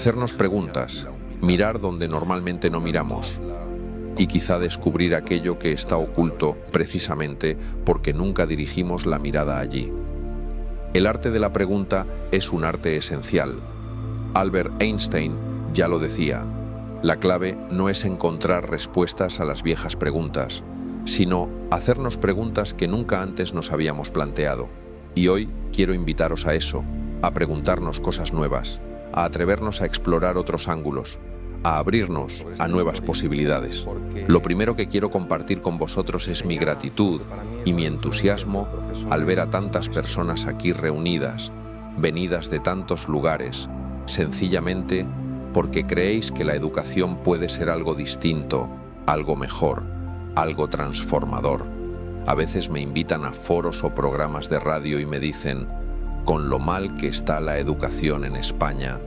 hacernos preguntas, mirar donde normalmente no miramos y quizá descubrir aquello que está oculto precisamente porque nunca dirigimos la mirada allí. El arte de la pregunta es un arte esencial. Albert Einstein ya lo decía, la clave no es encontrar respuestas a las viejas preguntas, sino hacernos preguntas que nunca antes nos habíamos planteado. Y hoy quiero invitaros a eso, a preguntarnos cosas nuevas, a atrevernos a explorar otros ángulos, a abrirnos a nuevas posibilidades. Lo primero que quiero compartir con vosotros es mi gratitud y mi entusiasmo al ver a tantas personas aquí reunidas, venidas de tantos lugares, sencillamente porque creéis que la educación puede ser algo distinto, algo mejor, algo transformador. A veces me invitan a foros o programas de radio y me dicen, con lo mal que está la educación en España.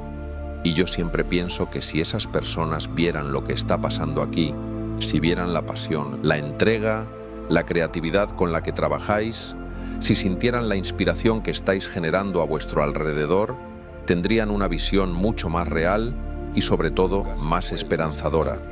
Y yo siempre pienso que si esas personas vieran lo que está pasando aquí, si vieran la pasión, la entrega, la creatividad con la que trabajáis, si sintieran la inspiración que estáis generando a vuestro alrededor, tendrían una visión mucho más real y sobre todo más esperanzadora.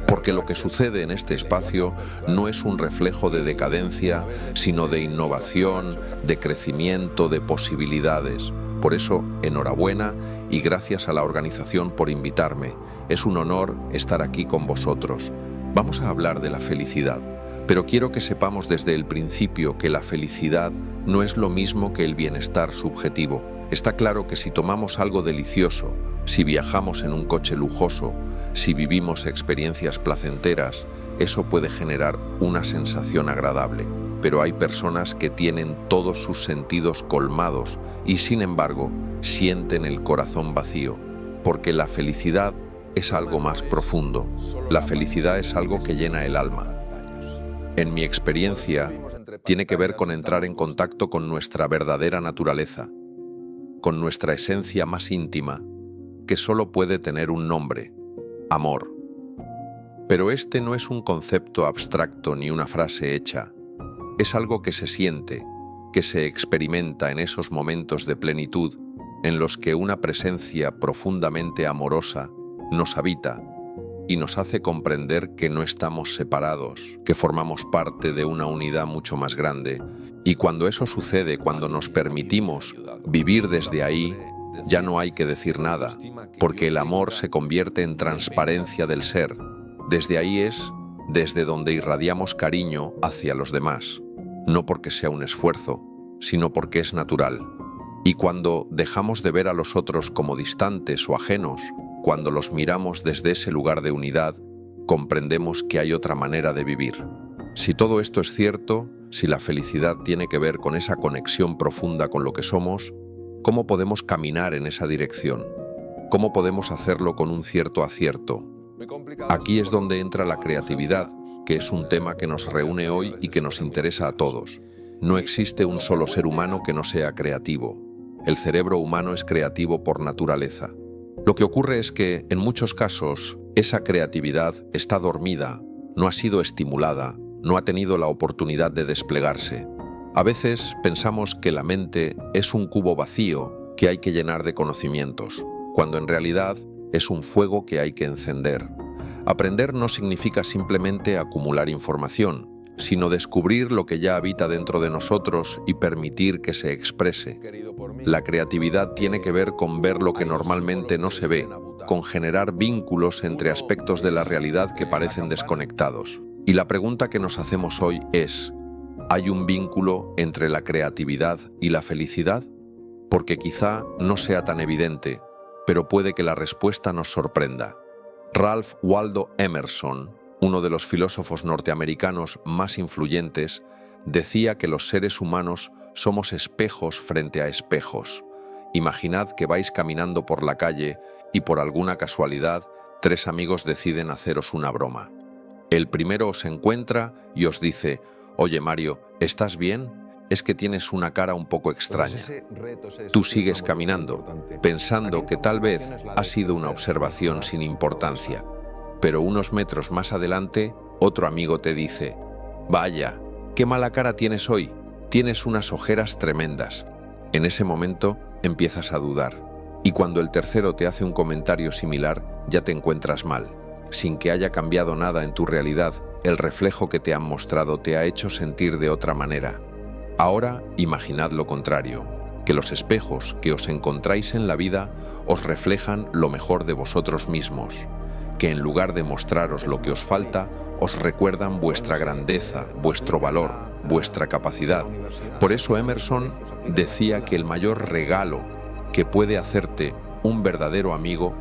Porque lo que sucede en este espacio no es un reflejo de decadencia, sino de innovación, de crecimiento, de posibilidades. Por eso, enhorabuena y gracias a la organización por invitarme. Es un honor estar aquí con vosotros. Vamos a hablar de la felicidad, pero quiero que sepamos desde el principio que la felicidad no es lo mismo que el bienestar subjetivo. Está claro que si tomamos algo delicioso, si viajamos en un coche lujoso, si vivimos experiencias placenteras, eso puede generar una sensación agradable. Pero hay personas que tienen todos sus sentidos colmados y sin embargo sienten el corazón vacío, porque la felicidad es algo más profundo. La felicidad es algo que llena el alma. En mi experiencia, tiene que ver con entrar en contacto con nuestra verdadera naturaleza, con nuestra esencia más íntima, que solo puede tener un nombre: amor. Pero este no es un concepto abstracto ni una frase hecha. Es algo que se siente, que se experimenta en esos momentos de plenitud en los que una presencia profundamente amorosa nos habita y nos hace comprender que no estamos separados, que formamos parte de una unidad mucho más grande. Y cuando eso sucede, cuando nos permitimos vivir desde ahí, ya no hay que decir nada, porque el amor se convierte en transparencia del ser. Desde ahí es desde donde irradiamos cariño hacia los demás. No porque sea un esfuerzo, sino porque es natural. Y cuando dejamos de ver a los otros como distantes o ajenos, cuando los miramos desde ese lugar de unidad, comprendemos que hay otra manera de vivir. Si todo esto es cierto, si la felicidad tiene que ver con esa conexión profunda con lo que somos, ¿cómo podemos caminar en esa dirección? ¿Cómo podemos hacerlo con un cierto acierto? Aquí es donde entra la creatividad, que es un tema que nos reúne hoy y que nos interesa a todos. No existe un solo ser humano que no sea creativo. El cerebro humano es creativo por naturaleza. Lo que ocurre es que, en muchos casos, esa creatividad está dormida, no ha sido estimulada, no ha tenido la oportunidad de desplegarse. A veces pensamos que la mente es un cubo vacío que hay que llenar de conocimientos, cuando en realidad es un fuego que hay que encender. Aprender no significa simplemente acumular información, sino descubrir lo que ya habita dentro de nosotros y permitir que se exprese. La creatividad tiene que ver con ver lo que normalmente no se ve, con generar vínculos entre aspectos de la realidad que parecen desconectados. Y la pregunta que nos hacemos hoy es: ¿hay un vínculo entre la creatividad y la felicidad? Porque quizá no sea tan evidente, pero puede que la respuesta nos sorprenda. Ralph Waldo Emerson, uno de los filósofos norteamericanos más influyentes, decía que los seres humanos somos espejos frente a espejos. Imaginad que vais caminando por la calle y por alguna casualidad, tres amigos deciden haceros una broma. El primero os encuentra y os dice: «Oye Mario, ¿estás bien? Es que tienes una cara un poco extraña». Tú sigues caminando, pensando que tal vez ha sido una observación sin importancia. Pero unos metros más adelante, otro amigo te dice: «Vaya, qué mala cara tienes hoy, tienes unas ojeras tremendas». En ese momento empiezas a dudar. Y cuando el tercero te hace un comentario similar, ya te encuentras mal. Sin que haya cambiado nada en tu realidad, el reflejo que te han mostrado te ha hecho sentir de otra manera. Ahora, imaginad lo contrario, que los espejos que os encontráis en la vida os reflejan lo mejor de vosotros mismos, que en lugar de mostraros lo que os falta, os recuerdan vuestra grandeza, vuestro valor, vuestra capacidad. Por eso Emerson decía que el mayor regalo que puede hacerte un verdadero amigo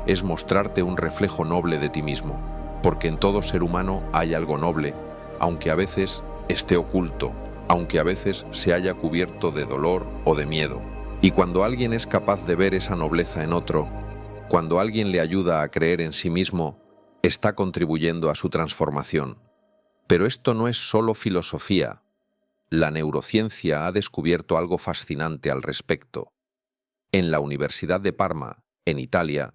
es mostrarte un reflejo noble de ti mismo, porque en todo ser humano hay algo noble, aunque a veces esté oculto, aunque a veces se haya cubierto de dolor o de miedo. Y cuando alguien es capaz de ver esa nobleza en otro, cuando alguien le ayuda a creer en sí mismo, está contribuyendo a su transformación. Pero esto no es solo filosofía. La neurociencia ha descubierto algo fascinante al respecto. En la Universidad de Parma, en Italia,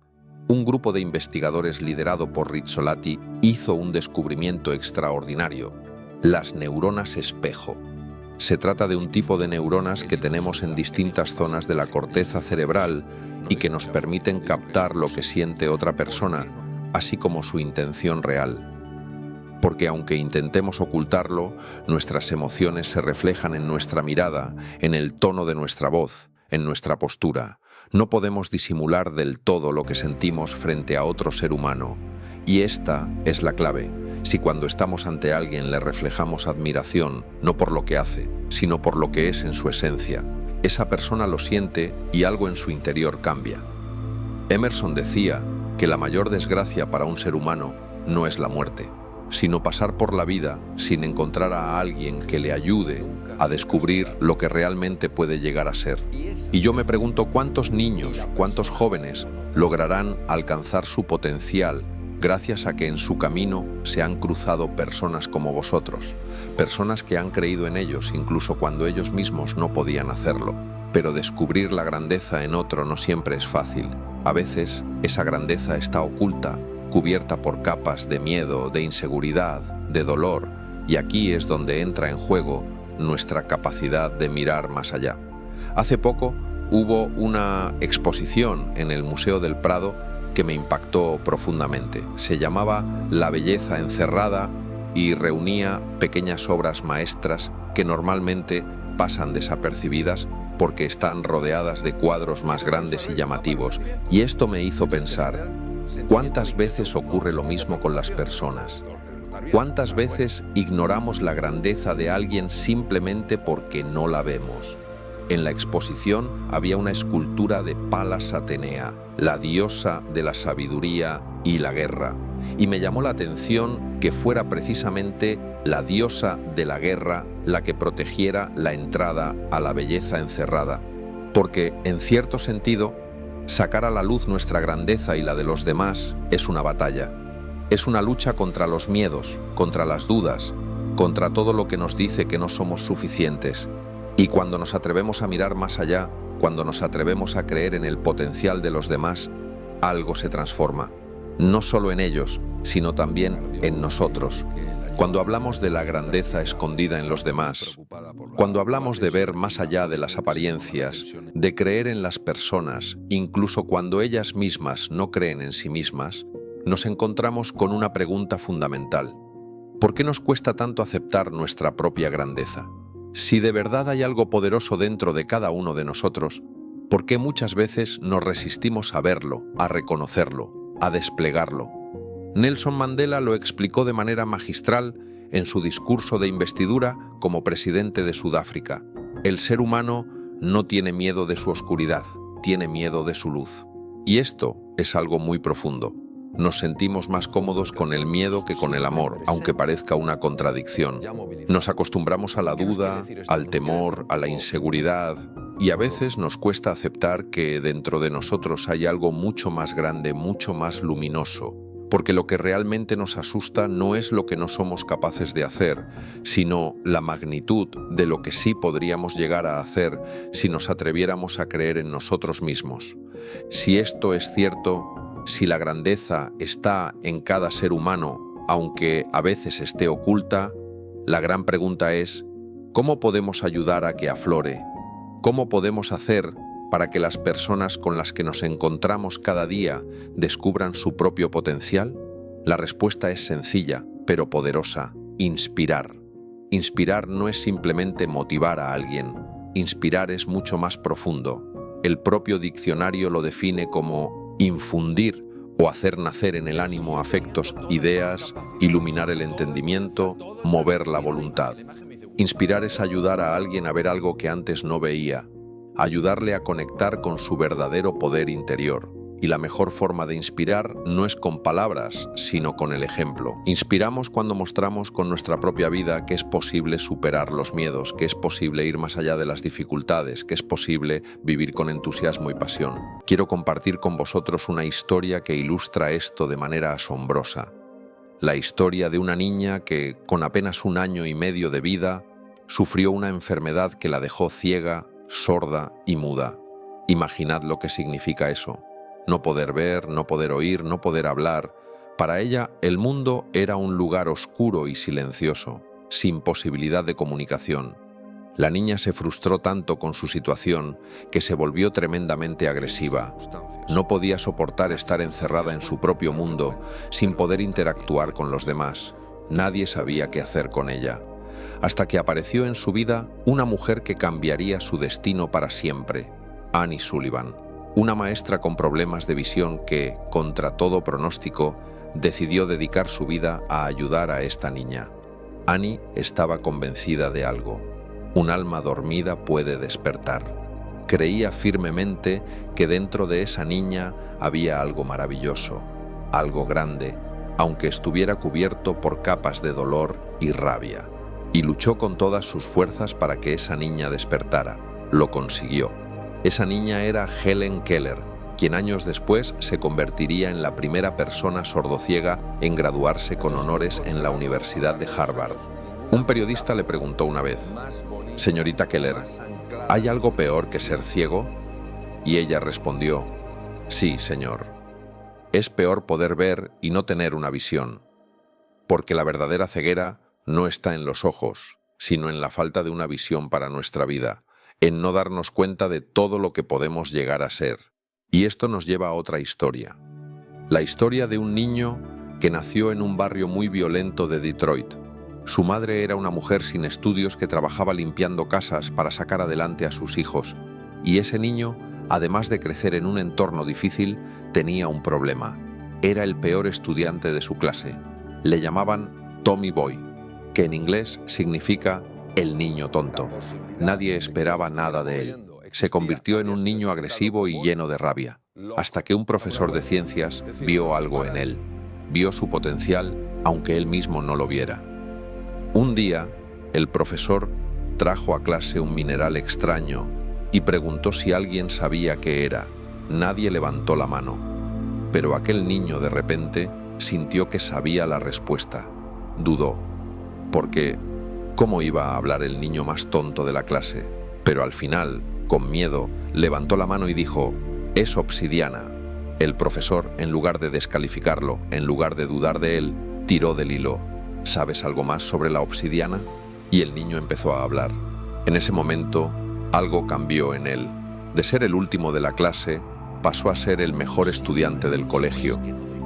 un grupo de investigadores liderado por Rizzolatti hizo un descubrimiento extraordinario: las neuronas espejo. Se trata de un tipo de neuronas que tenemos en distintas zonas de la corteza cerebral y que nos permiten captar lo que siente otra persona, así como su intención real. Porque aunque intentemos ocultarlo, nuestras emociones se reflejan en nuestra mirada, en el tono de nuestra voz, en nuestra postura. No podemos disimular del todo lo que sentimos frente a otro ser humano. Y esta es la clave. Si cuando estamos ante alguien le reflejamos admiración, no por lo que hace, sino por lo que es en su esencia, esa persona lo siente y algo en su interior cambia. Emerson decía que la mayor desgracia para un ser humano no es la muerte, sino pasar por la vida sin encontrar a alguien que le ayude a descubrir lo que realmente puede llegar a ser. Y yo me pregunto cuántos niños, cuántos jóvenes lograrán alcanzar su potencial gracias a que en su camino se han cruzado personas como vosotros, personas que han creído en ellos incluso cuando ellos mismos no podían hacerlo. Pero descubrir la grandeza en otro no siempre es fácil. A veces esa grandeza está oculta, cubierta por capas de miedo, de inseguridad, de dolor, y aquí es donde entra en juego nuestra capacidad de mirar más allá. Hace poco hubo una exposición en el Museo del Prado que me impactó profundamente. Se llamaba La belleza encerrada y reunía pequeñas obras maestras que normalmente pasan desapercibidas porque están rodeadas de cuadros más grandes y llamativos. Y esto me hizo pensar, ¿cuántas veces ocurre lo mismo con las personas? ¿Cuántas veces ignoramos la grandeza de alguien simplemente porque no la vemos? En la exposición había una escultura de Palas Atenea, la diosa de la sabiduría y la guerra, y me llamó la atención que fuera precisamente la diosa de la guerra la que protegiera la entrada a la belleza encerrada, porque, en cierto sentido, sacar a la luz nuestra grandeza y la de los demás es una batalla. Es una lucha contra los miedos, contra las dudas, contra todo lo que nos dice que no somos suficientes. Y cuando nos atrevemos a mirar más allá, cuando nos atrevemos a creer en el potencial de los demás, algo se transforma. No solo en ellos, sino también en nosotros. Cuando hablamos de la grandeza escondida en los demás, cuando hablamos de ver más allá de las apariencias, de creer en las personas, incluso cuando ellas mismas no creen en sí mismas, nos encontramos con una pregunta fundamental. ¿Por qué nos cuesta tanto aceptar nuestra propia grandeza? Si de verdad hay algo poderoso dentro de cada uno de nosotros, ¿por qué muchas veces nos resistimos a verlo, a reconocerlo, a desplegarlo? Nelson Mandela lo explicó de manera magistral en su discurso de investidura como presidente de Sudáfrica. El ser humano no tiene miedo de su oscuridad, tiene miedo de su luz. Y esto es algo muy profundo. Nos sentimos más cómodos con el miedo que con el amor, aunque parezca una contradicción. Nos acostumbramos a la duda, al temor, a la inseguridad, y a veces nos cuesta aceptar que dentro de nosotros hay algo mucho más grande, mucho más luminoso, porque lo que realmente nos asusta no es lo que no somos capaces de hacer, sino la magnitud de lo que sí podríamos llegar a hacer si nos atreviéramos a creer en nosotros mismos. Si esto es cierto, si la grandeza está en cada ser humano, aunque a veces esté oculta, la gran pregunta es, ¿cómo podemos ayudar a que aflore? ¿Cómo podemos hacer para que las personas con las que nos encontramos cada día descubran su propio potencial? La respuesta es sencilla, pero poderosa: inspirar. Inspirar no es simplemente motivar a alguien. Inspirar es mucho más profundo. El propio diccionario lo define como infundir o hacer nacer en el ánimo afectos, ideas, iluminar el entendimiento, mover la voluntad. Inspirar es ayudar a alguien a ver algo que antes no veía, ayudarle a conectar con su verdadero poder interior. Y la mejor forma de inspirar no es con palabras, sino con el ejemplo. Inspiramos cuando mostramos con nuestra propia vida que es posible superar los miedos, que es posible ir más allá de las dificultades, que es posible vivir con entusiasmo y pasión. Quiero compartir con vosotros una historia que ilustra esto de manera asombrosa. La historia de una niña que, con apenas 1 año y medio de vida, sufrió una enfermedad que la dejó ciega, sorda y muda. Imaginad lo que significa eso. No poder ver, no poder oír, no poder hablar. Para ella, el mundo era un lugar oscuro y silencioso, sin posibilidad de comunicación. La niña se frustró tanto con su situación que se volvió tremendamente agresiva. No podía soportar estar encerrada en su propio mundo, sin poder interactuar con los demás. Nadie sabía qué hacer con ella. Hasta que apareció en su vida una mujer que cambiaría su destino para siempre: Annie Sullivan. Una maestra con problemas de visión que, contra todo pronóstico, decidió dedicar su vida a ayudar a esta niña. Annie estaba convencida de algo: un alma dormida puede despertar. Creía firmemente que dentro de esa niña había algo maravilloso, algo grande, aunque estuviera cubierto por capas de dolor y rabia. Y luchó con todas sus fuerzas para que esa niña despertara. Lo consiguió. Esa niña era Helen Keller, quien años después se convertiría en la primera persona sordociega en graduarse con honores en la Universidad de Harvard. Un periodista le preguntó una vez: «Señorita Keller, ¿hay algo peor que ser ciego?». Y ella respondió: «Sí, señor. Es peor poder ver y no tener una visión, porque la verdadera ceguera no está en los ojos, sino en la falta de una visión para nuestra vida, en no darnos cuenta de todo lo que podemos llegar a ser». Y esto nos lleva a otra historia. La historia de un niño que nació en un barrio muy violento de Detroit. Su madre era una mujer sin estudios que trabajaba limpiando casas para sacar adelante a sus hijos. Y ese niño, además de crecer en un entorno difícil, tenía un problema. Era el peor estudiante de su clase. Le llamaban Tommy Boy, que en inglés significa el niño tonto. Nadie esperaba nada de él. Se convirtió en un niño agresivo y lleno de rabia, hasta que un profesor de ciencias vio algo en él. Vio su potencial, aunque él mismo no lo viera. Un día, el profesor trajo a clase un mineral extraño y preguntó si alguien sabía qué era. Nadie levantó la mano, pero aquel niño de repente sintió que sabía la respuesta. Dudó, porque ¿cómo iba a hablar el niño más tonto de la clase? Pero al final, con miedo, levantó la mano y dijo: «Es obsidiana». El profesor, en lugar de descalificarlo, en lugar de dudar de él, tiró del hilo. «¿Sabes algo más sobre la obsidiana?». Y el niño empezó a hablar. En ese momento, algo cambió en él. De ser el último de la clase, pasó a ser el mejor estudiante del colegio.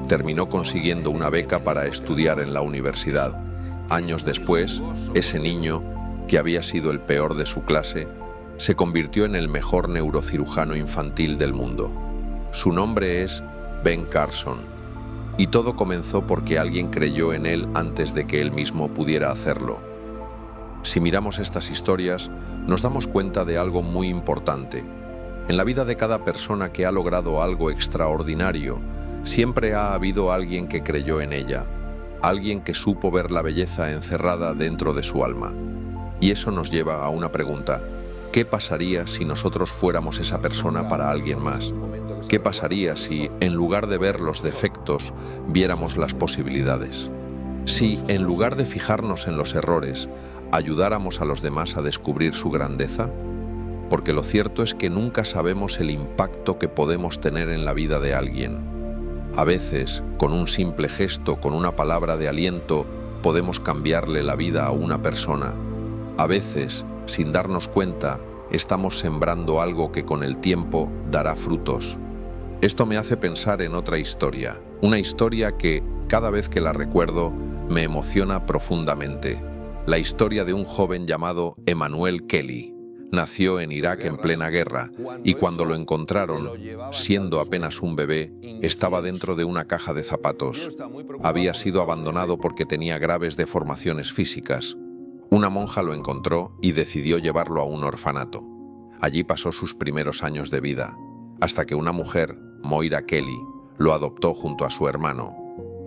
Terminó consiguiendo una beca para estudiar en la universidad. Años después, ese niño, que había sido el peor de su clase, se convirtió en el mejor neurocirujano infantil del mundo. Su nombre es Ben Carson. Y todo comenzó porque alguien creyó en él antes de que él mismo pudiera hacerlo. Si miramos estas historias, nos damos cuenta de algo muy importante. En la vida de cada persona que ha logrado algo extraordinario, siempre ha habido alguien que creyó en ella, alguien que supo ver la belleza encerrada dentro de su alma. Y eso nos lleva a una pregunta: ¿qué pasaría si nosotros fuéramos esa persona para alguien más? ¿Qué pasaría si, en lugar de ver los defectos, viéramos las posibilidades? Si, en lugar de fijarnos en los errores, ayudáramos a los demás a descubrir su grandeza? Porque lo cierto es que nunca sabemos el impacto que podemos tener en la vida de alguien. A veces, con un simple gesto, con una palabra de aliento, podemos cambiarle la vida a una persona. A veces, sin darnos cuenta, estamos sembrando algo que con el tiempo dará frutos. Esto me hace pensar en otra historia, una historia que, cada vez que la recuerdo, me emociona profundamente. La historia de un joven llamado Emmanuel Kelly. Nació en Irak en plena guerra y cuando lo encontraron, siendo apenas un bebé, estaba dentro de una caja de zapatos. Había sido abandonado porque tenía graves deformaciones físicas. Una monja lo encontró y decidió llevarlo a un orfanato. Allí pasó sus primeros años de vida, hasta que una mujer, Moira Kelly, lo adoptó junto a su hermano.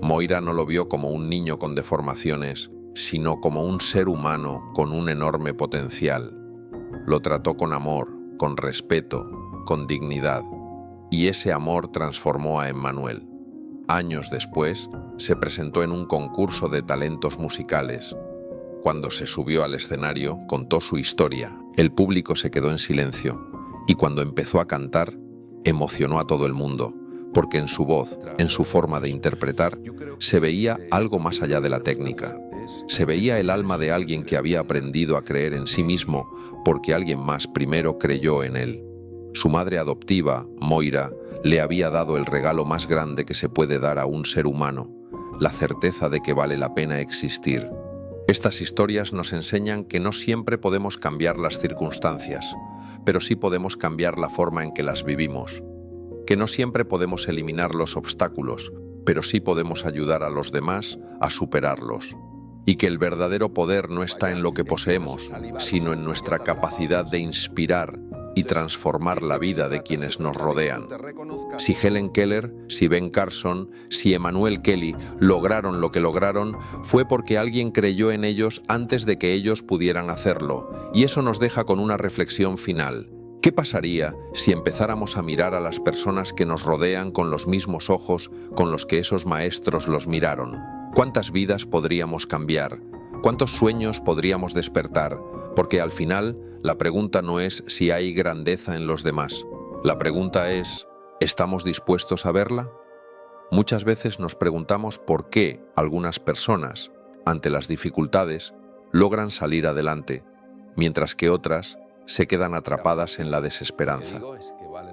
Moira no lo vio como un niño con deformaciones, sino como un ser humano con un enorme potencial. Lo trató con amor, con respeto, con dignidad, y ese amor transformó a Emmanuel. Años después, se presentó en un concurso de talentos musicales. Cuando se subió al escenario, contó su historia. El público se quedó en silencio, y cuando empezó a cantar, emocionó a todo el mundo, porque en su voz, en su forma de interpretar, se veía algo más allá de la técnica. Se veía el alma de alguien que había aprendido a creer en sí mismo porque alguien más primero creyó en él. Su madre adoptiva, Moira, le había dado el regalo más grande que se puede dar a un ser humano, la certeza de que vale la pena existir. Estas historias nos enseñan que no siempre podemos cambiar las circunstancias, pero sí podemos cambiar la forma en que las vivimos. Que no siempre podemos eliminar los obstáculos, pero sí podemos ayudar a los demás a superarlos. Y que el verdadero poder no está en lo que poseemos, sino en nuestra capacidad de inspirar y transformar la vida de quienes nos rodean. Si Helen Keller, si Ben Carson, si Emmanuel Kelly lograron lo que lograron, fue porque alguien creyó en ellos antes de que ellos pudieran hacerlo. Y eso nos deja con una reflexión final. ¿Qué pasaría si empezáramos a mirar a las personas que nos rodean con los mismos ojos con los que esos maestros los miraron? ¿Cuántas vidas podríamos cambiar? ¿Cuántos sueños podríamos despertar? Porque al final, la pregunta no es si hay grandeza en los demás. La pregunta es, ¿estamos dispuestos a verla? Muchas veces nos preguntamos por qué algunas personas, ante las dificultades, logran salir adelante, mientras que otras se quedan atrapadas en la desesperanza.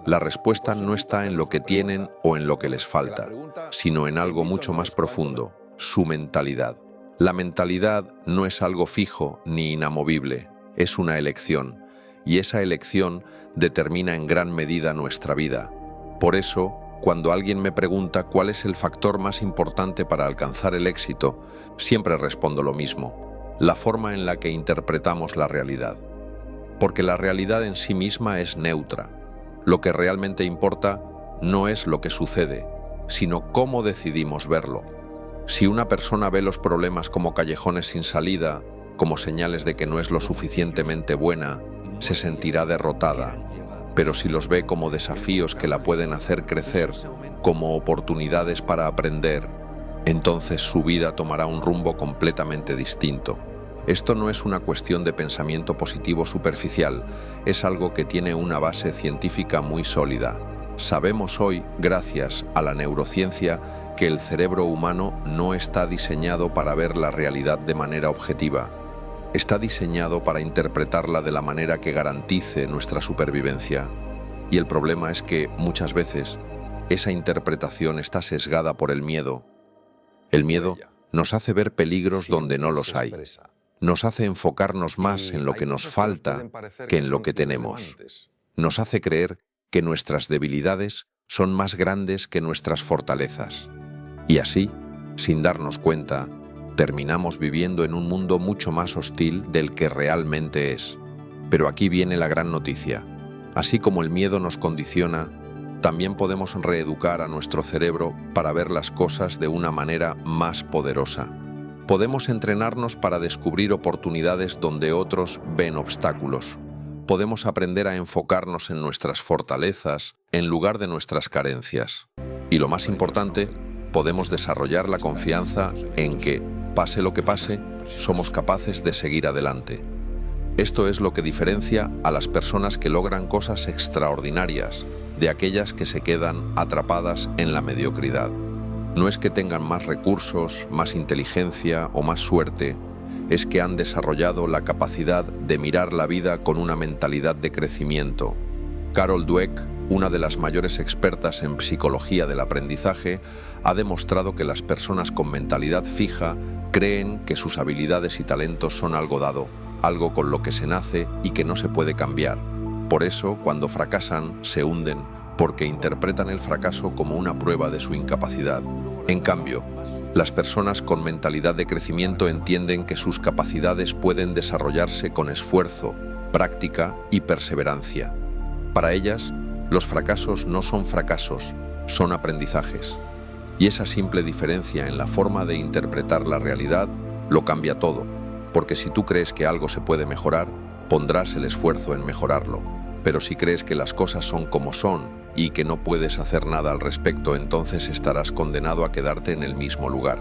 La respuesta no está en lo que tienen o en lo que les falta, sino en algo mucho más profundo, su mentalidad. La mentalidad no es algo fijo ni inamovible, es una elección, y esa elección determina en gran medida nuestra vida. Por eso, cuando alguien me pregunta cuál es el factor más importante para alcanzar el éxito, siempre respondo lo mismo: la forma en la que interpretamos la realidad. Porque la realidad en sí misma es neutra. Lo que realmente importa no es lo que sucede, sino cómo decidimos verlo. Si una persona ve los problemas como callejones sin salida, como señales de que no es lo suficientemente buena, se sentirá derrotada. Pero si los ve como desafíos que la pueden hacer crecer, como oportunidades para aprender, entonces su vida tomará un rumbo completamente distinto. Esto no es una cuestión de pensamiento positivo superficial, es algo que tiene una base científica muy sólida. Sabemos hoy, gracias a la neurociencia, que el cerebro humano no está diseñado para ver la realidad de manera objetiva. Está diseñado para interpretarla de la manera que garantice nuestra supervivencia. Y el problema es que, muchas veces, esa interpretación está sesgada por el miedo. El miedo nos hace ver peligros donde no los hay. Nos hace enfocarnos más en lo que nos falta que en lo que tenemos. Nos hace creer que nuestras debilidades son más grandes que nuestras fortalezas. Y así, sin darnos cuenta, terminamos viviendo en un mundo mucho más hostil del que realmente es. Pero aquí viene la gran noticia. Así como el miedo nos condiciona, también podemos reeducar a nuestro cerebro para ver las cosas de una manera más poderosa. Podemos entrenarnos para descubrir oportunidades donde otros ven obstáculos. Podemos aprender a enfocarnos en nuestras fortalezas en lugar de nuestras carencias. Y lo más importante, podemos desarrollar la confianza en que, pase lo que pase, somos capaces de seguir adelante. Esto es lo que diferencia a las personas que logran cosas extraordinarias de aquellas que se quedan atrapadas en la mediocridad. No es que tengan más recursos, más inteligencia o más suerte, es que han desarrollado la capacidad de mirar la vida con una mentalidad de crecimiento. Carol Dweck, una de las mayores expertas en psicología del aprendizaje, ha demostrado que las personas con mentalidad fija creen que sus habilidades y talentos son algo dado, algo con lo que se nace y que no se puede cambiar. Por eso, cuando fracasan, se hunden, porque interpretan el fracaso como una prueba de su incapacidad. En cambio, las personas con mentalidad de crecimiento entienden que sus capacidades pueden desarrollarse con esfuerzo, práctica y perseverancia. Para ellas, los fracasos no son fracasos, son aprendizajes. Y esa simple diferencia en la forma de interpretar la realidad lo cambia todo, porque si tú crees que algo se puede mejorar, pondrás el esfuerzo en mejorarlo. Pero si crees que las cosas son como son y que no puedes hacer nada al respecto, entonces estarás condenado a quedarte en el mismo lugar.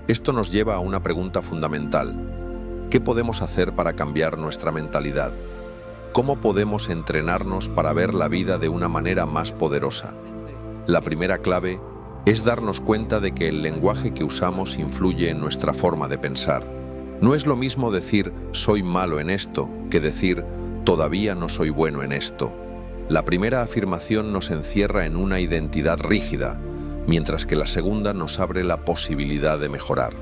Esto nos lleva a una pregunta fundamental. ¿Qué podemos hacer para cambiar nuestra mentalidad? ¿Cómo podemos entrenarnos para ver la vida de una manera más poderosa? La primera clave es darnos cuenta de que el lenguaje que usamos influye en nuestra forma de pensar. No es lo mismo decir «soy malo en esto» que decir «todavía no soy bueno en esto». La primera afirmación nos encierra en una identidad rígida, mientras que la segunda nos abre la posibilidad de mejorar.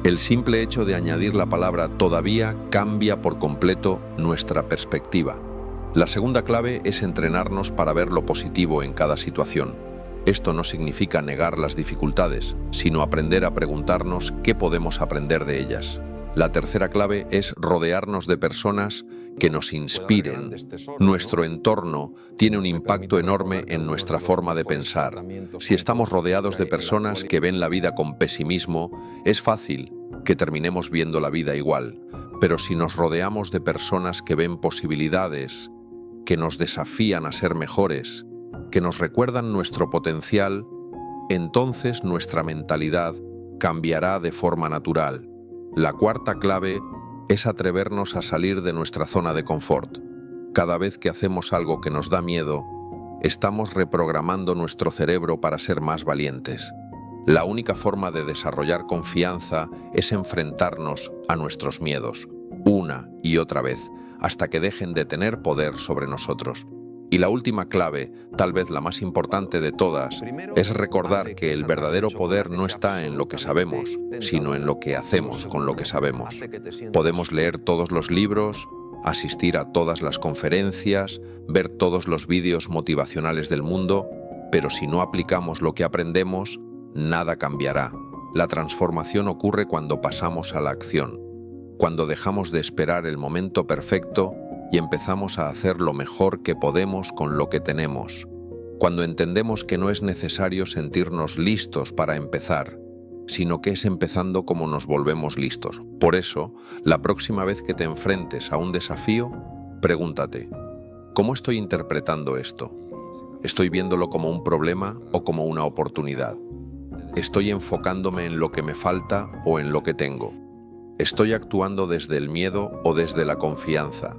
El simple hecho de añadir la palabra «todavía» cambia por completo nuestra perspectiva. La segunda clave es entrenarnos para ver lo positivo en cada situación. Esto no significa negar las dificultades, sino aprender a preguntarnos qué podemos aprender de ellas. La tercera clave es rodearnos de personas que nos inspiren. Nuestro entorno tiene un impacto enorme en nuestra forma de pensar. Si estamos rodeados de personas que ven la vida con pesimismo, es fácil que terminemos viendo la vida igual. Pero si nos rodeamos de personas que ven posibilidades, que nos desafían a ser mejores, que nos recuerdan nuestro potencial, entonces nuestra mentalidad cambiará de forma natural. La cuarta clave es atrevernos a salir de nuestra zona de confort. Cada vez que hacemos algo que nos da miedo, estamos reprogramando nuestro cerebro para ser más valientes. La única forma de desarrollar confianza es enfrentarnos a nuestros miedos, una y otra vez, hasta que dejen de tener poder sobre nosotros. Y la última clave, tal vez la más importante de todas, es recordar que el verdadero poder no está en lo que sabemos, sino en lo que hacemos con lo que sabemos. Podemos leer todos los libros, asistir a todas las conferencias, ver todos los vídeos motivacionales del mundo, pero si no aplicamos lo que aprendemos, nada cambiará. La transformación ocurre cuando pasamos a la acción, cuando dejamos de esperar el momento perfecto y empezamos a hacer lo mejor que podemos con lo que tenemos. Cuando entendemos que no es necesario sentirnos listos para empezar, sino que es empezando como nos volvemos listos. Por eso, la próxima vez que te enfrentes a un desafío, pregúntate, ¿cómo estoy interpretando esto? ¿Estoy viéndolo como un problema o como una oportunidad? ¿Estoy enfocándome en lo que me falta o en lo que tengo? ¿Estoy actuando desde el miedo o desde la confianza?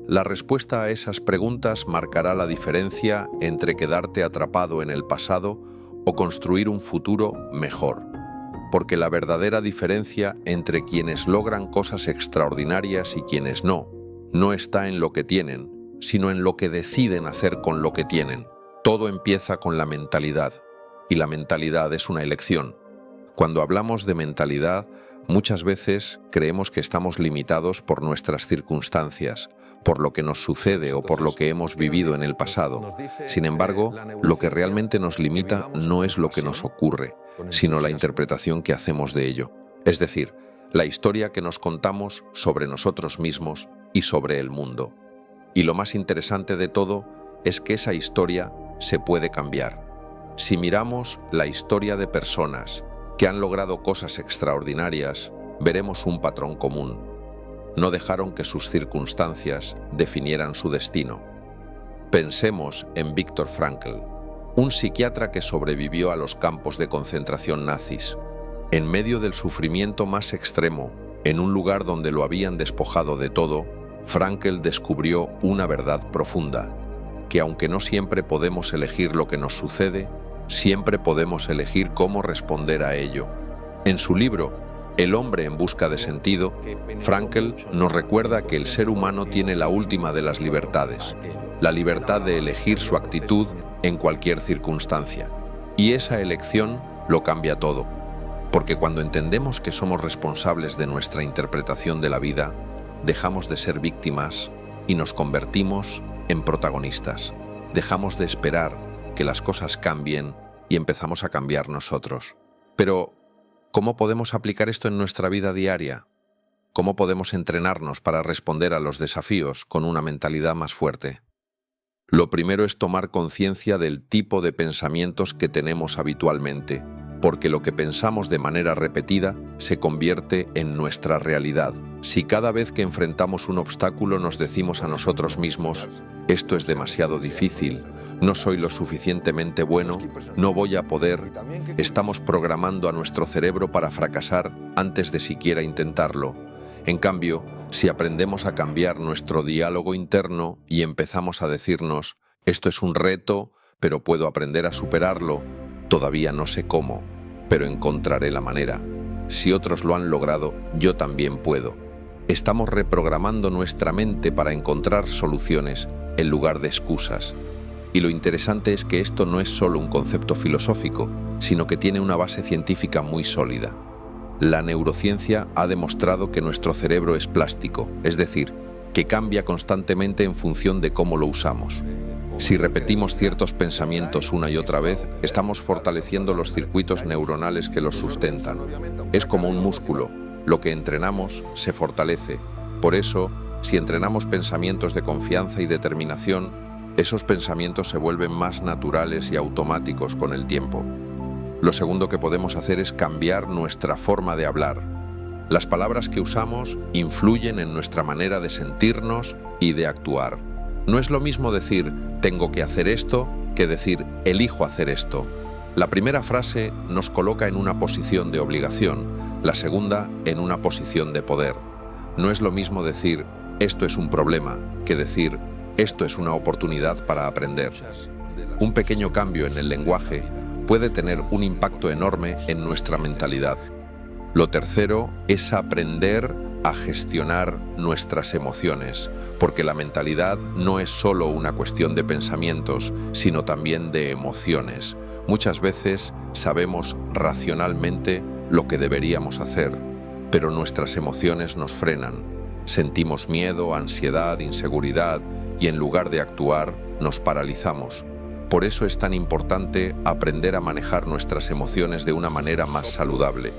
La respuesta a esas preguntas marcará la diferencia entre quedarte atrapado en el pasado o construir un futuro mejor. Porque la verdadera diferencia entre quienes logran cosas extraordinarias y quienes no está en lo que tienen, sino en lo que deciden hacer con lo que tienen. Todo empieza con la mentalidad, y la mentalidad es una elección. Cuando hablamos de mentalidad, muchas veces creemos que estamos limitados por nuestras circunstancias, por lo que nos sucede o por lo que hemos vivido en el pasado. Sin embargo, lo que realmente nos limita no es lo que nos ocurre, sino la interpretación que hacemos de ello. Es decir, la historia que nos contamos sobre nosotros mismos y sobre el mundo. Y lo más interesante de todo es que esa historia se puede cambiar. Si miramos la historia de personas que han logrado cosas extraordinarias, veremos un patrón común. No dejaron que sus circunstancias definieran su destino. Pensemos en Viktor Frankl, un psiquiatra que sobrevivió a los campos de concentración nazis. En medio del sufrimiento más extremo, en un lugar donde lo habían despojado de todo, Frankl descubrió una verdad profunda, que aunque no siempre podemos elegir lo que nos sucede, siempre podemos elegir cómo responder a ello. En su libro, El hombre en busca de sentido, Frankl nos recuerda que el ser humano tiene la última de las libertades, la libertad de elegir su actitud en cualquier circunstancia. Y esa elección lo cambia todo, porque cuando entendemos que somos responsables de nuestra interpretación de la vida, dejamos de ser víctimas y nos convertimos en protagonistas. Dejamos de esperar que las cosas cambien y empezamos a cambiar nosotros. Pero, ¿cómo podemos aplicar esto en nuestra vida diaria? ¿Cómo podemos entrenarnos para responder a los desafíos con una mentalidad más fuerte? Lo primero es tomar conciencia del tipo de pensamientos que tenemos habitualmente, porque lo que pensamos de manera repetida se convierte en nuestra realidad. Si cada vez que enfrentamos un obstáculo nos decimos a nosotros mismos, esto es demasiado difícil, no soy lo suficientemente bueno, no voy a poder, estamos programando a nuestro cerebro para fracasar antes de siquiera intentarlo. En cambio, si aprendemos a cambiar nuestro diálogo interno y empezamos a decirnos, esto es un reto, pero puedo aprender a superarlo, todavía no sé cómo, pero encontraré la manera. Si otros lo han logrado, yo también puedo. Estamos reprogramando nuestra mente para encontrar soluciones en lugar de excusas. Y lo interesante es que esto no es solo un concepto filosófico, sino que tiene una base científica muy sólida. La neurociencia ha demostrado que nuestro cerebro es plástico, es decir, que cambia constantemente en función de cómo lo usamos. Si repetimos ciertos pensamientos una y otra vez, estamos fortaleciendo los circuitos neuronales que los sustentan. Es como un músculo, lo que entrenamos se fortalece. Por eso, si entrenamos pensamientos de confianza y determinación, esos pensamientos se vuelven más naturales y automáticos con el tiempo. Lo segundo que podemos hacer es cambiar nuestra forma de hablar. Las palabras que usamos influyen en nuestra manera de sentirnos y de actuar. No es lo mismo decir «tengo que hacer esto» que decir «elijo hacer esto». La primera frase nos coloca en una posición de obligación, la segunda en una posición de poder. No es lo mismo decir «esto es un problema» que decir «esto es una oportunidad para aprender». Un pequeño cambio en el lenguaje puede tener un impacto enorme en nuestra mentalidad. Lo tercero es aprender a gestionar nuestras emociones, porque la mentalidad no es solo una cuestión de pensamientos, sino también de emociones. Muchas veces sabemos racionalmente lo que deberíamos hacer, pero nuestras emociones nos frenan. Sentimos miedo, ansiedad, inseguridad y en lugar de actuar, nos paralizamos. Por eso es tan importante aprender a manejar nuestras emociones de una manera más saludable.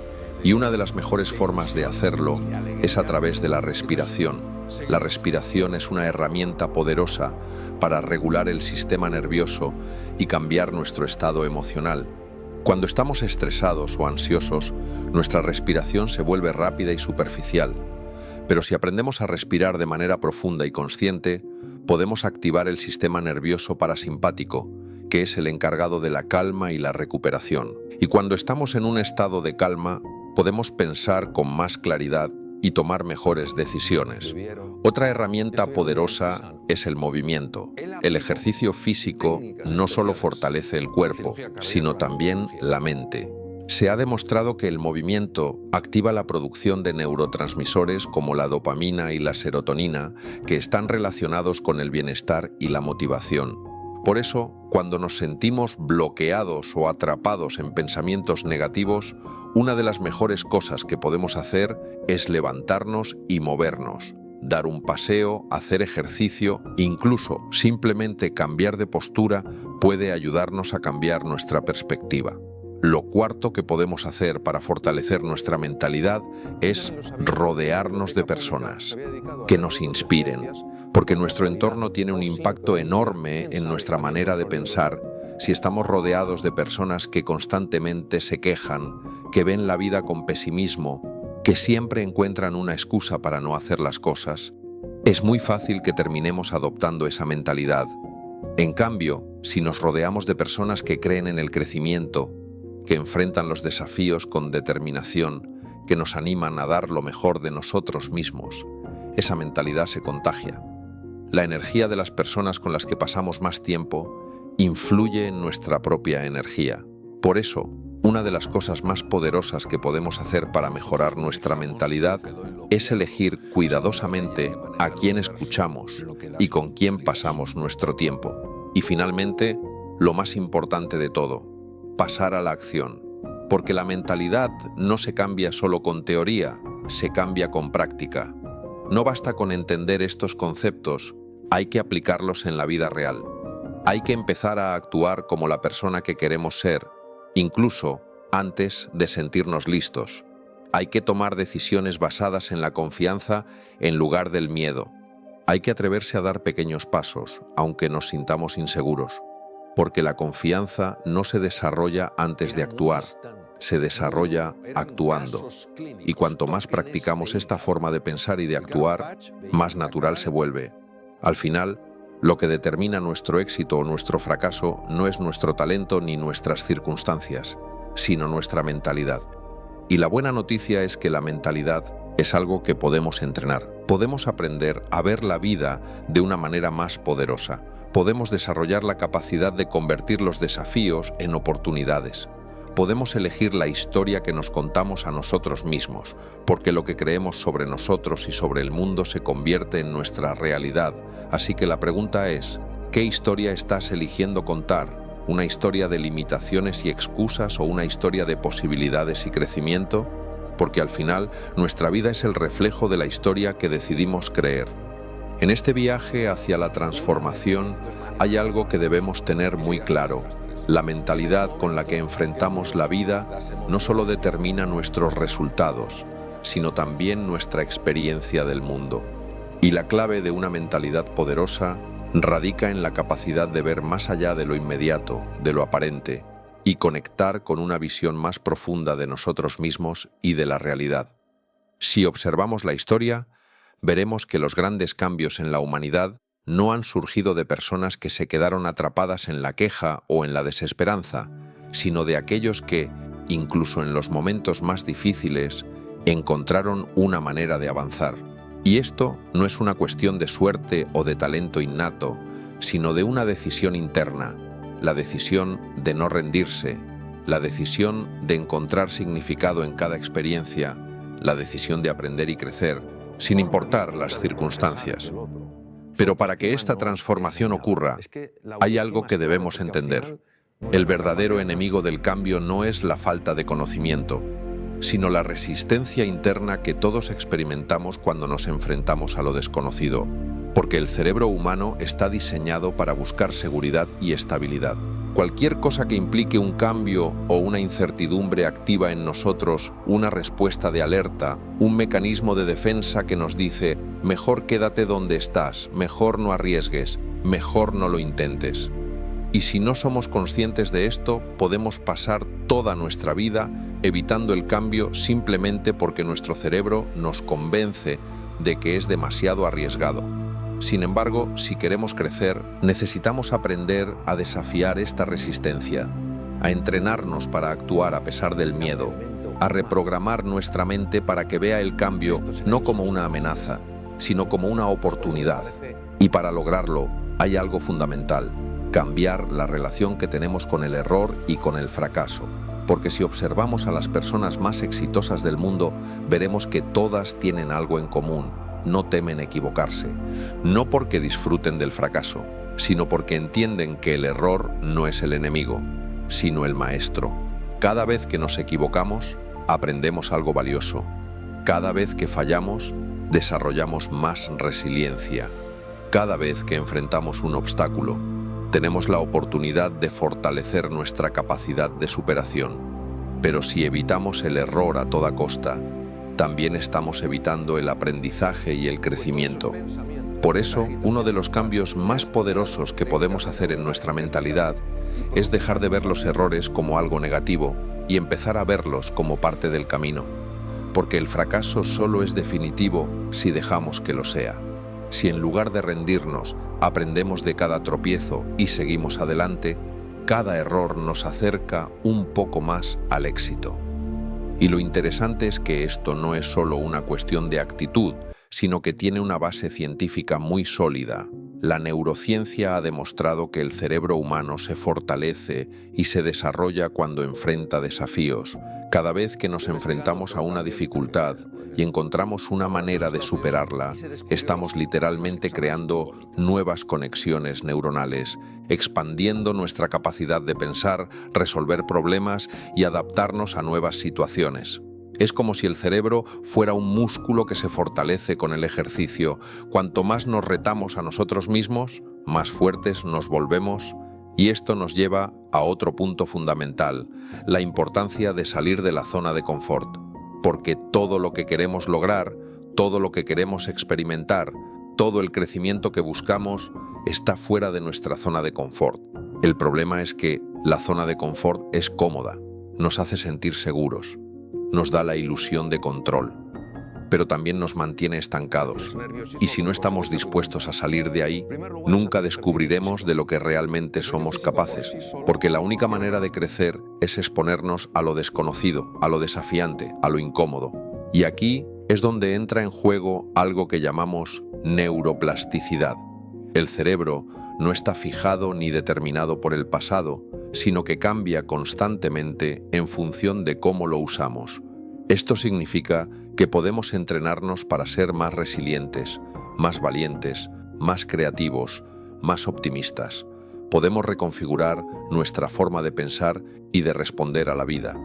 Y una de las mejores formas de hacerlo es a través de la respiración. La respiración es una herramienta poderosa para regular el sistema nervioso y cambiar nuestro estado emocional. Cuando estamos estresados o ansiosos, nuestra respiración se vuelve rápida y superficial. Pero si aprendemos a respirar de manera profunda y consciente, podemos activar el sistema nervioso parasimpático, que es el encargado de la calma y la recuperación. Y cuando estamos en un estado de calma, podemos pensar con más claridad y tomar mejores decisiones. Otra herramienta poderosa es el movimiento. El ejercicio físico no solo fortalece el cuerpo, sino también la mente. Se ha demostrado que el movimiento activa la producción de neurotransmisores como la dopamina y la serotonina, que están relacionados con el bienestar y la motivación. Por eso, cuando nos sentimos bloqueados o atrapados en pensamientos negativos, una de las mejores cosas que podemos hacer es levantarnos y movernos, dar un paseo, hacer ejercicio, incluso simplemente cambiar de postura puede ayudarnos a cambiar nuestra perspectiva. Lo cuarto que podemos hacer para fortalecer nuestra mentalidad es rodearnos de personas que nos inspiren, porque nuestro entorno tiene un impacto enorme en nuestra manera de pensar. Si estamos rodeados de personas que constantemente se quejan, que ven la vida con pesimismo, que siempre encuentran una excusa para no hacer las cosas, es muy fácil que terminemos adoptando esa mentalidad. En cambio, si nos rodeamos de personas que creen en el crecimiento, que enfrentan los desafíos con determinación, que nos animan a dar lo mejor de nosotros mismos, esa mentalidad se contagia. La energía de las personas con las que pasamos más tiempo influye en nuestra propia energía. Por eso, Una de las cosas más poderosas que podemos hacer para mejorar nuestra mentalidad es elegir cuidadosamente a quién escuchamos y con quién pasamos nuestro tiempo. Y finalmente, lo más importante de todo, pasar a la acción. Porque la mentalidad no se cambia solo con teoría, se cambia con práctica. No basta con entender estos conceptos, hay que aplicarlos en la vida real. Hay que empezar a actuar como la persona que queremos ser, incluso antes de sentirnos listos. Hay que tomar decisiones basadas en la confianza en lugar del miedo. Hay que atreverse a dar pequeños pasos, aunque nos sintamos inseguros, porque la confianza no se desarrolla antes de actuar, se desarrolla actuando. Y cuanto más practicamos esta forma de pensar y de actuar, más natural se vuelve. Al final, lo que determina nuestro éxito o nuestro fracaso no es nuestro talento ni nuestras circunstancias, sino nuestra mentalidad. Y la buena noticia es que la mentalidad es algo que podemos entrenar. Podemos aprender a ver la vida de una manera más poderosa. Podemos desarrollar la capacidad de convertir los desafíos en oportunidades. Podemos elegir la historia que nos contamos a nosotros mismos, porque lo que creemos sobre nosotros y sobre el mundo se convierte en nuestra realidad. Así que la pregunta es, ¿qué historia estás eligiendo contar? ¿Una historia de limitaciones y excusas o una historia de posibilidades y crecimiento? Porque al final, nuestra vida es el reflejo de la historia que decidimos creer. En este viaje hacia la transformación hay algo que debemos tener muy claro. La mentalidad con la que enfrentamos la vida no solo determina nuestros resultados, sino también nuestra experiencia del mundo. Y la clave de una mentalidad poderosa radica en la capacidad de ver más allá de lo inmediato, de lo aparente, y conectar con una visión más profunda de nosotros mismos y de la realidad. Si observamos la historia, veremos que los grandes cambios en la humanidad no han surgido de personas que se quedaron atrapadas en la queja o en la desesperanza, sino de aquellos que, incluso en los momentos más difíciles, encontraron una manera de avanzar. Y esto no es una cuestión de suerte o de talento innato, sino de una decisión interna, la decisión de no rendirse, la decisión de encontrar significado en cada experiencia, la decisión de aprender y crecer, sin importar las circunstancias. Pero para que esta transformación ocurra, hay algo que debemos entender. El verdadero enemigo del cambio no es la falta de conocimiento, sino la resistencia interna que todos experimentamos cuando nos enfrentamos a lo desconocido, porque el cerebro humano está diseñado para buscar seguridad y estabilidad. Cualquier cosa que implique un cambio o una incertidumbre activa en nosotros una respuesta de alerta, un mecanismo de defensa que nos dice mejor quédate donde estás, mejor no arriesgues, mejor no lo intentes. Y si no somos conscientes de esto, podemos pasar toda nuestra vida evitando el cambio simplemente porque nuestro cerebro nos convence de que es demasiado arriesgado. Sin embargo, si queremos crecer, necesitamos aprender a desafiar esta resistencia, a entrenarnos para actuar a pesar del miedo, a reprogramar nuestra mente para que vea el cambio no como una amenaza, sino como una oportunidad. Y para lograrlo, hay algo fundamental: cambiar la relación que tenemos con el error y con el fracaso. Porque si observamos a las personas más exitosas del mundo, veremos que todas tienen algo en común: no temen equivocarse, no porque disfruten del fracaso, sino porque entienden que el error no es el enemigo, sino el maestro. Cada vez que nos equivocamos, aprendemos algo valioso. Cada vez que fallamos, desarrollamos más resiliencia. Cada vez que enfrentamos un obstáculo, tenemos la oportunidad de fortalecer nuestra capacidad de superación. Pero si evitamos el error a toda costa, también estamos evitando el aprendizaje y el crecimiento. Por eso, uno de los cambios más poderosos que podemos hacer en nuestra mentalidad es dejar de ver los errores como algo negativo y empezar a verlos como parte del camino. Porque el fracaso solo es definitivo si dejamos que lo sea. Si en lugar de rendirnos, aprendemos de cada tropiezo y seguimos adelante, cada error nos acerca un poco más al éxito. Y lo interesante es que esto no es solo una cuestión de actitud, sino que tiene una base científica muy sólida. la neurociencia ha demostrado que el cerebro humano se fortalece y se desarrolla cuando enfrenta desafíos. Cada vez que nos enfrentamos a una dificultad y encontramos una manera de superarla, estamos literalmente creando nuevas conexiones neuronales, expandiendo nuestra capacidad de pensar, resolver problemas y adaptarnos a nuevas situaciones. Es como si el cerebro fuera un músculo que se fortalece con el ejercicio. Cuanto más nos retamos a nosotros mismos, más fuertes nos volvemos. Y esto nos lleva a otro punto fundamental, la importancia de salir de la zona de confort. Porque todo lo que queremos lograr, todo lo que queremos experimentar, todo el crecimiento que buscamos, está fuera de nuestra zona de confort. El problema es que la zona de confort es cómoda, nos hace sentir seguros, nos da la ilusión de control, pero también nos mantiene estancados. Y si no estamos dispuestos a salir de ahí, nunca descubriremos de lo que realmente somos capaces, porque la única manera de crecer es exponernos a lo desconocido, a lo desafiante, a lo incómodo. Y aquí es donde entra en juego algo que llamamos neuroplasticidad. El cerebro no está fijado ni determinado por el pasado, sino que cambia constantemente en función de cómo lo usamos. Esto significa que podemos entrenarnos para ser más resilientes, más valientes, más creativos, más optimistas. Podemos reconfigurar nuestra forma de pensar y de responder a la vida.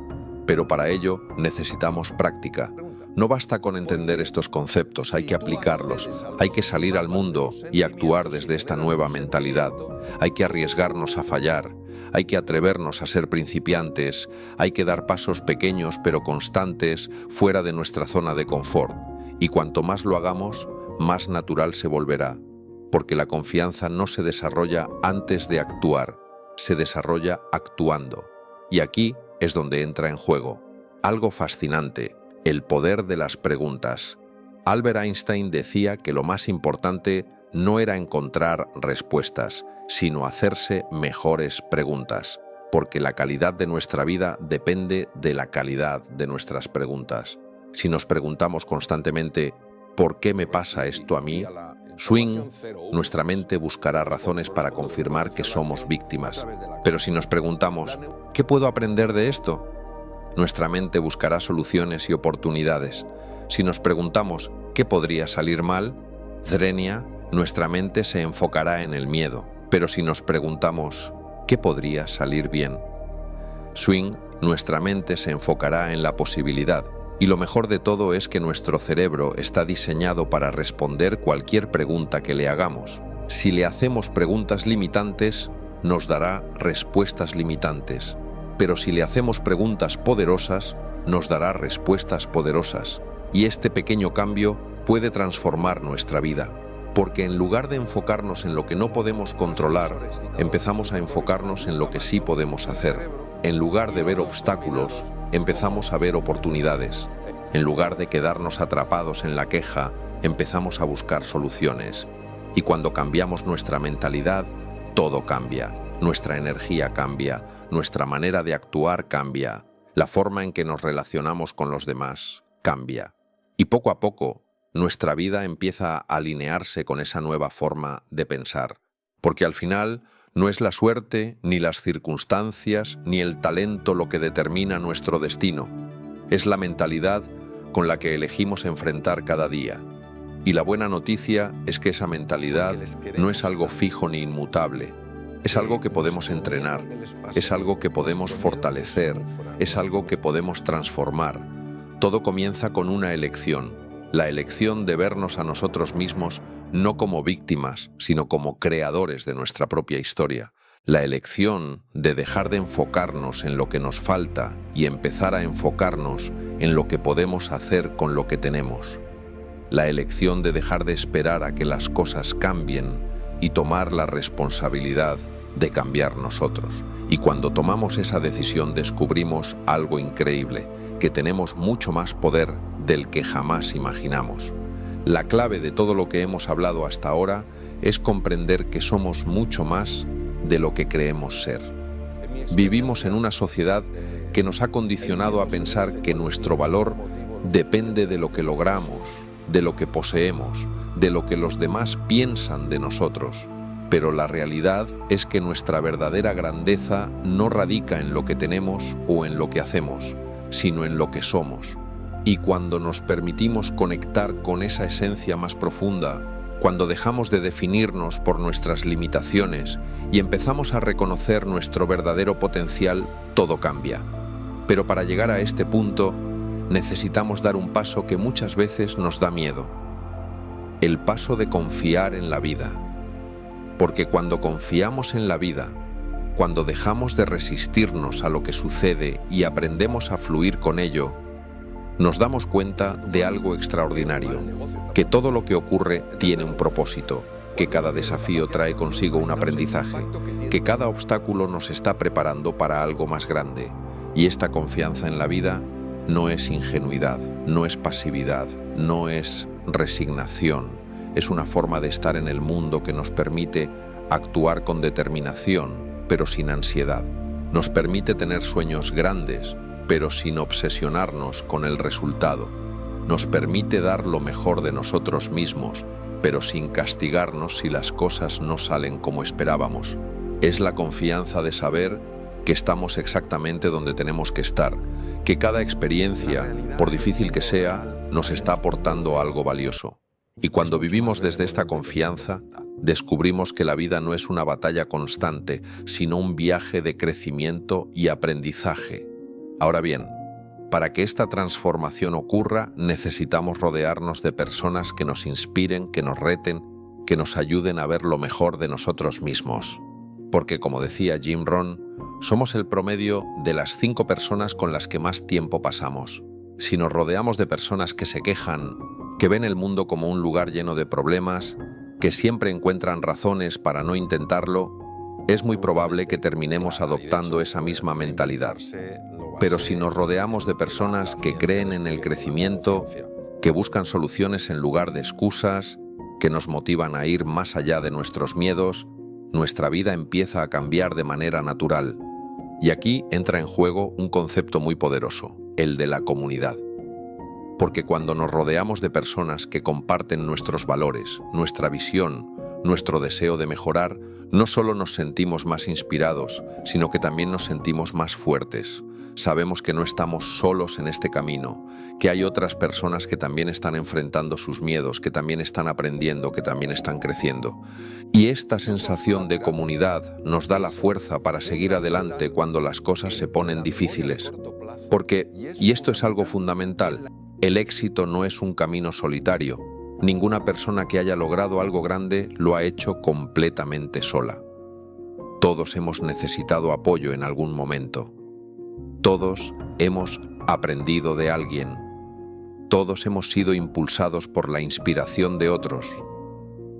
Pero para ello necesitamos práctica. No basta con entender estos conceptos, hay que aplicarlos, hay que salir al mundo y actuar desde esta nueva mentalidad. Hay que arriesgarnos a fallar, hay que atrevernos a ser principiantes, hay que dar pasos pequeños pero constantes fuera de nuestra zona de confort. Y cuanto más lo hagamos, más natural se volverá, porque la confianza no se desarrolla antes de actuar, se desarrolla actuando. Y aquí es donde entra en juego algo fascinante: el poder de las preguntas. Albert Einstein decía que lo más importante no era encontrar respuestas, sino hacerse mejores preguntas, porque la calidad de nuestra vida depende de la calidad de nuestras preguntas. Si nos preguntamos constantemente ¿por qué me pasa esto a mí?, nuestra mente buscará razones para confirmar que somos víctimas. Pero si nos preguntamos ¿qué puedo aprender de esto?, nuestra mente buscará soluciones y oportunidades. Si nos preguntamos ¿qué podría salir mal?, nuestra mente se enfocará en el miedo. Pero si nos preguntamos ¿qué podría salir bien?, nuestra mente se enfocará en la posibilidad. Y lo mejor de todo es que nuestro cerebro está diseñado para responder cualquier pregunta que le hagamos. Si le hacemos preguntas limitantes, nos dará respuestas limitantes. Pero si le hacemos preguntas poderosas, nos dará respuestas poderosas. Y este pequeño cambio puede transformar nuestra vida. Porque en lugar de enfocarnos en lo que no podemos controlar, empezamos a enfocarnos en lo que sí podemos hacer. En lugar de ver obstáculos, empezamos a ver oportunidades. En lugar de quedarnos atrapados en la queja, empezamos a buscar soluciones. Y cuando cambiamos nuestra mentalidad, todo cambia. Nuestra energía cambia, nuestra manera de actuar cambia, la forma en que nos relacionamos con los demás cambia. Y poco a poco, nuestra vida empieza a alinearse con esa nueva forma de pensar. Porque al final, no es la suerte, ni las circunstancias, ni el talento lo que determina nuestro destino. Es la mentalidad con la que elegimos enfrentar cada día. Y la buena noticia es que esa mentalidad no es algo fijo ni inmutable. Es algo que podemos entrenar, es algo que podemos fortalecer, es algo que podemos transformar. Todo comienza con una elección, la elección de vernos a nosotros mismos no como víctimas, sino como creadores de nuestra propia historia. La elección de dejar de enfocarnos en lo que nos falta y empezar a enfocarnos en lo que podemos hacer con lo que tenemos. La elección de dejar de esperar a que las cosas cambien y tomar la responsabilidad de cambiar nosotros. Y cuando tomamos esa decisión descubrimos algo increíble, que tenemos mucho más poder del que jamás imaginamos. La clave de todo lo que hemos hablado hasta ahora es comprender que somos mucho más de lo que creemos ser. Vivimos en una sociedad que nos ha condicionado a pensar que nuestro valor depende de lo que logramos, de lo que poseemos, de lo que los demás piensan de nosotros. Pero la realidad es que nuestra verdadera grandeza no radica en lo que tenemos o en lo que hacemos, sino en lo que somos. Y cuando nos permitimos conectar con esa esencia más profunda, cuando dejamos de definirnos por nuestras limitaciones y empezamos a reconocer nuestro verdadero potencial, todo cambia. Pero para llegar a este punto, necesitamos dar un paso que muchas veces nos da miedo. El paso de confiar en la vida. Porque cuando confiamos en la vida, cuando dejamos de resistirnos a lo que sucede y aprendemos a fluir con ello, nos damos cuenta de algo extraordinario, que todo lo que ocurre tiene un propósito, que cada desafío trae consigo un aprendizaje, que cada obstáculo nos está preparando para algo más grande. Y esta confianza en la vida no es ingenuidad, no es pasividad, no es resignación. Es una forma de estar en el mundo que nos permite actuar con determinación, pero sin ansiedad. Nos permite tener sueños grandes, pero sin obsesionarnos con el resultado. Nos permite dar lo mejor de nosotros mismos, pero sin castigarnos si las cosas no salen como esperábamos. Es la confianza de saber que estamos exactamente donde tenemos que estar, que cada experiencia, por difícil que sea, nos está aportando algo valioso. Y cuando vivimos desde esta confianza, descubrimos que la vida no es una batalla constante, sino un viaje de crecimiento y aprendizaje. Ahora bien, para que esta transformación ocurra, necesitamos rodearnos de personas que nos inspiren, que nos reten, que nos ayuden a ver lo mejor de nosotros mismos. Porque, como decía Jim Rohn, somos el promedio de las 5 personas con las que más tiempo pasamos. Si nos rodeamos de personas que se quejan, que ven el mundo como un lugar lleno de problemas, que siempre encuentran razones para no intentarlo, es muy probable que terminemos adoptando esa misma mentalidad. Pero si nos rodeamos de personas que creen en el crecimiento, que buscan soluciones en lugar de excusas, que nos motivan a ir más allá de nuestros miedos, nuestra vida empieza a cambiar de manera natural. Y aquí entra en juego un concepto muy poderoso, el de la comunidad. Porque cuando nos rodeamos de personas que comparten nuestros valores, nuestra visión, nuestro deseo de mejorar, no solo nos sentimos más inspirados, sino que también nos sentimos más fuertes. Sabemos que no estamos solos en este camino, que hay otras personas que también están enfrentando sus miedos, que también están aprendiendo, que también están creciendo. Y esta sensación de comunidad nos da la fuerza para seguir adelante cuando las cosas se ponen difíciles. Porque, y esto es algo fundamental, el éxito no es un camino solitario. Ninguna persona que haya logrado algo grande lo ha hecho completamente sola. Todos hemos necesitado apoyo en algún momento. Todos hemos aprendido de alguien. Todos hemos sido impulsados por la inspiración de otros.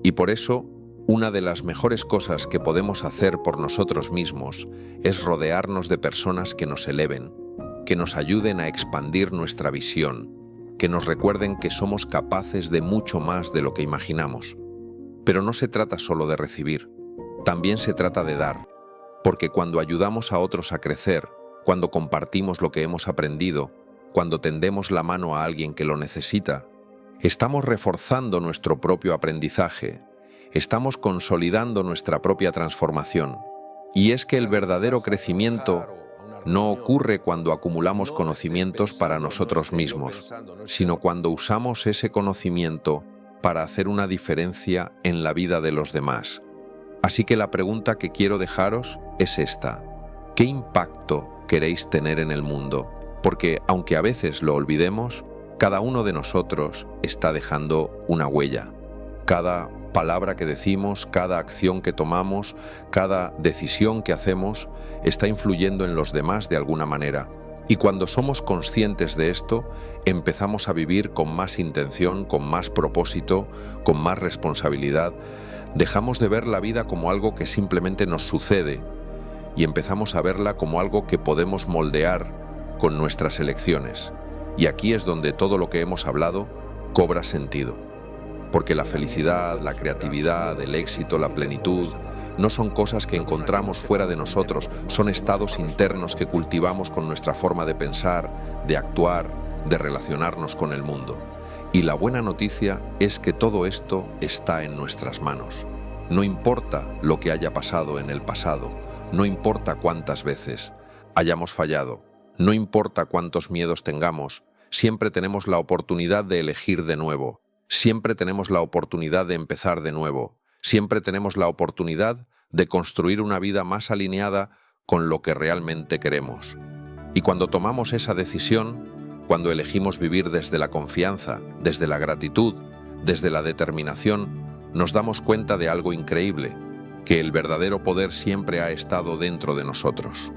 Y por eso, una de las mejores cosas que podemos hacer por nosotros mismos es rodearnos de personas que nos eleven, que nos ayuden a expandir nuestra visión, que nos recuerden que somos capaces de mucho más de lo que imaginamos. Pero no se trata solo de recibir, también se trata de dar, porque cuando ayudamos a otros a crecer, cuando compartimos lo que hemos aprendido, cuando tendemos la mano a alguien que lo necesita, estamos reforzando nuestro propio aprendizaje, estamos consolidando nuestra propia transformación. Y es que el verdadero crecimiento no ocurre cuando acumulamos conocimientos para nosotros mismos, sino cuando usamos ese conocimiento para hacer una diferencia en la vida de los demás. Así que la pregunta que quiero dejaros es esta: ¿qué impacto queréis tener en el mundo? Porque, aunque a veces lo olvidemos, cada uno de nosotros está dejando una huella. Cada palabra que decimos, cada acción que tomamos, cada decisión que hacemos está influyendo en los demás de alguna manera. Y cuando somos conscientes de esto, empezamos a vivir con más intención, con más propósito, con más responsabilidad. Dejamos de ver la vida como algo que simplemente nos sucede y empezamos a verla como algo que podemos moldear con nuestras elecciones. Y aquí es donde todo lo que hemos hablado cobra sentido. Porque la felicidad, la creatividad, el éxito, la plenitud, no son cosas que encontramos fuera de nosotros, son estados internos que cultivamos con nuestra forma de pensar, de actuar, de relacionarnos con el mundo. Y la buena noticia es que todo esto está en nuestras manos. No importa lo que haya pasado en el pasado, no importa cuántas veces hayamos fallado, no importa cuántos miedos tengamos, siempre tenemos la oportunidad de elegir de nuevo, siempre tenemos la oportunidad de empezar de nuevo, siempre tenemos la oportunidad de construir una vida más alineada con lo que realmente queremos. Y cuando tomamos esa decisión, cuando elegimos vivir desde la confianza, desde la gratitud, desde la determinación, nos damos cuenta de algo increíble, que el verdadero poder siempre ha estado dentro de nosotros.